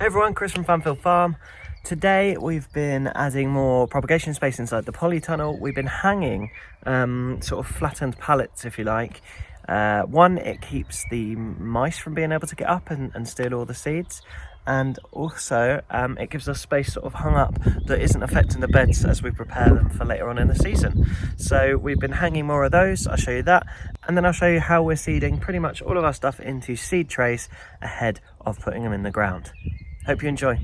Hey everyone, Chris from Fanfield Farm. Today we've been adding more propagation space inside the polytunnel. We've been hanging sort of flattened pallets, if you like. One, it keeps the mice from being able to get up and steal all the seeds. And also it gives us space sort of hung up that isn't affecting the beds as we prepare them for later on in the season. So we've been hanging more of those. I'll show you that, and then I'll show you how we're seeding pretty much all of our stuff into seed trays ahead of putting them in the ground. Hope you enjoy.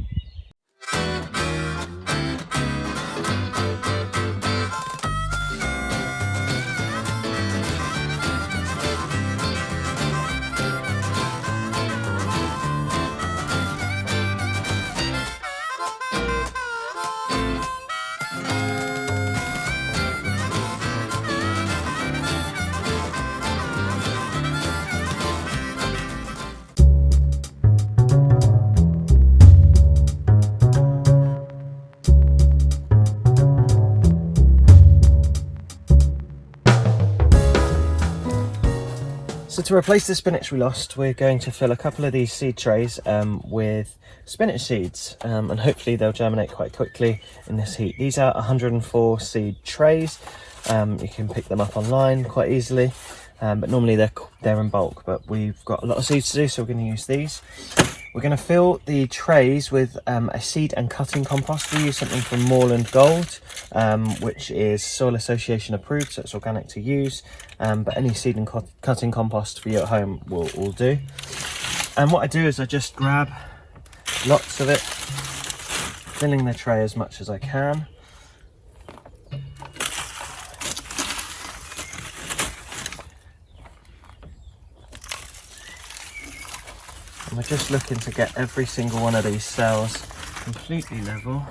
So to replace the spinach we lost, we're going to fill a couple of these seed trays with spinach seeds, and hopefully they'll germinate quite quickly in this heat. These are 104 seed trays. You can pick them up online quite easily, but normally they're in bulk, but we've got a lot of seeds to do, so we're going to use these. We're going to fill the trays with a seed and cutting compost. We use something from Moorland Gold, which is Soil Association approved, so it's organic to use, but any seed and cutting compost for you at home will do. And what I do is I just grab lots of it, filling the tray as much as I can. And we're just looking to get every single one of these cells completely level.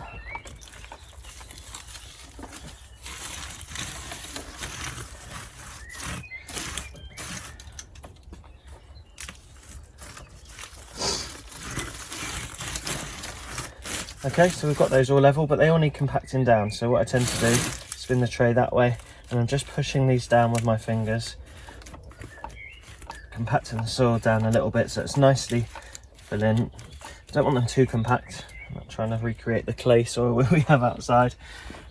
Okay, so we've got those all level, but they all need compacting down. So what I tend to do is spin the tray that way, and I'm just pushing these down with my fingers, compacting the soil down a little bit so it's nicely filling. Don't want them too compact. I'm not trying to recreate the clay soil we have outside.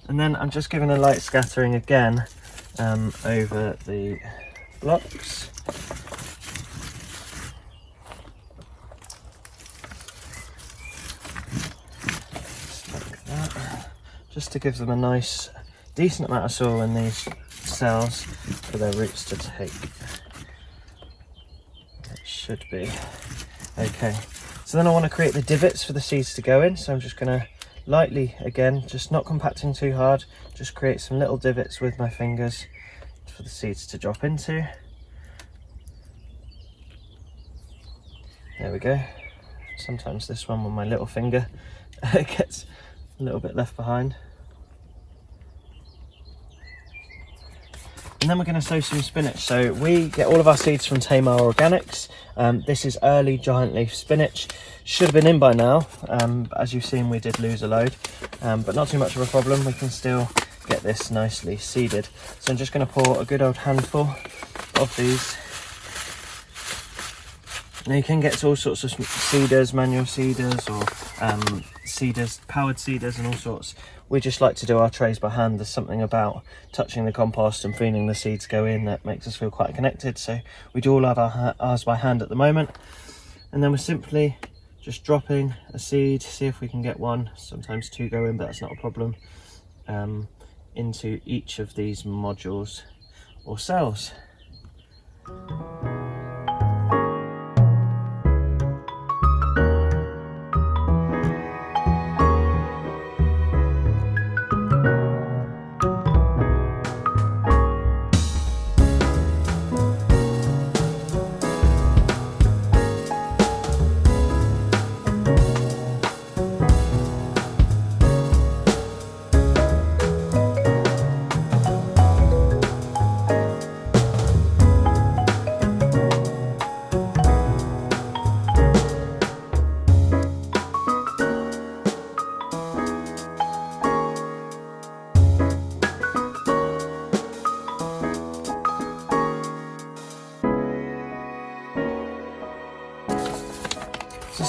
And then I'm just giving a light scattering again over the blocks. Just to give them a nice, decent amount of soil in these cells for their roots to take. It should be. Okay, so then I want to create the divots for the seeds to go in, so I'm just going to lightly, again, just not compacting too hard, just create some little divots with my fingers for the seeds to drop into. There we go. Sometimes this one with my little finger gets a little bit left behind. And then we're going to sow some spinach. So we get all of our seeds from Tamar Organics. This is early giant leaf spinach. Should have been in by now. As you've seen, we did lose a load, but not too much of a problem. We can still get this nicely seeded. So I'm just going to pour a good old handful of these. Now you can get all sorts of seeders, manual seeders, or seeders, powered seeders and all sorts. We just like to do our trays by hand. There's something about touching the compost and feeling the seeds go in that makes us feel quite connected. So we do all of ours by hand at the moment. And then we're simply just dropping a seed, see if we can get one, sometimes two go in, but that's not a problem, into each of these modules or cells.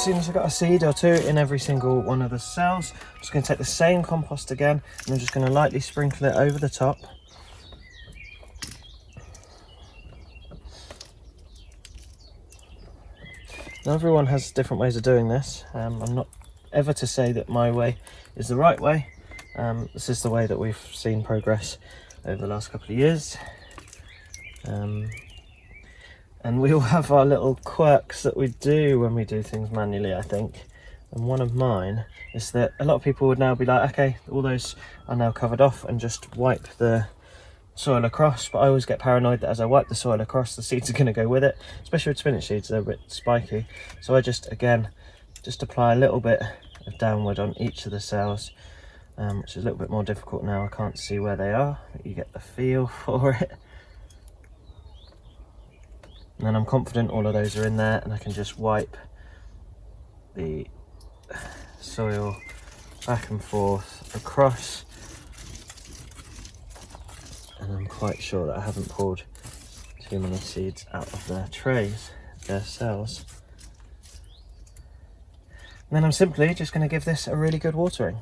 soon as I've got a seed or two in every single one of the cells, I'm just going to take the same compost again, and I'm just going to lightly sprinkle it over the top. Now everyone has different ways of doing this. I'm not ever to say that my way is the right way. This is the way that we've seen progress over the last couple of years. And we all have our little quirks that we do when we do things manually, I think. And one of mine is that a lot of people would now be like, okay, all those are now covered off, and just wipe the soil across. But I always get paranoid that as I wipe the soil across, the seeds are going to go with it, especially with spinach seeds, they're a bit spiky. So I just apply a little bit of downward on each of the cells, which is a little bit more difficult now. I can't see where they are, but you get the feel for it. And then I'm confident all of those are in there, and I can just wipe the soil back and forth across. And I'm quite sure that I haven't pulled too many seeds out of their trays, their cells. And then I'm simply just going to give this a really good watering.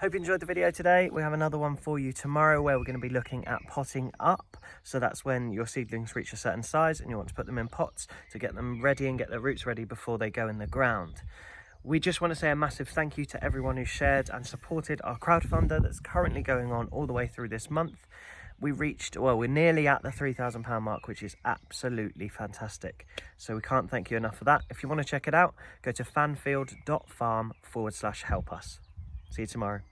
Hope you enjoyed the video today. We have another one for you tomorrow where we're going to be looking at potting up. So that's when your seedlings reach a certain size and you want to put them in pots to get them ready and get their roots ready before they go in the ground. We just want to say a massive thank you to everyone who shared and supported our crowdfunder that's currently going on all the way through this month. We're nearly at the £3,000 mark, which is absolutely fantastic. So we can't thank you enough for that. If you want to check it out, go to fanfield.farm/help us. See you tomorrow.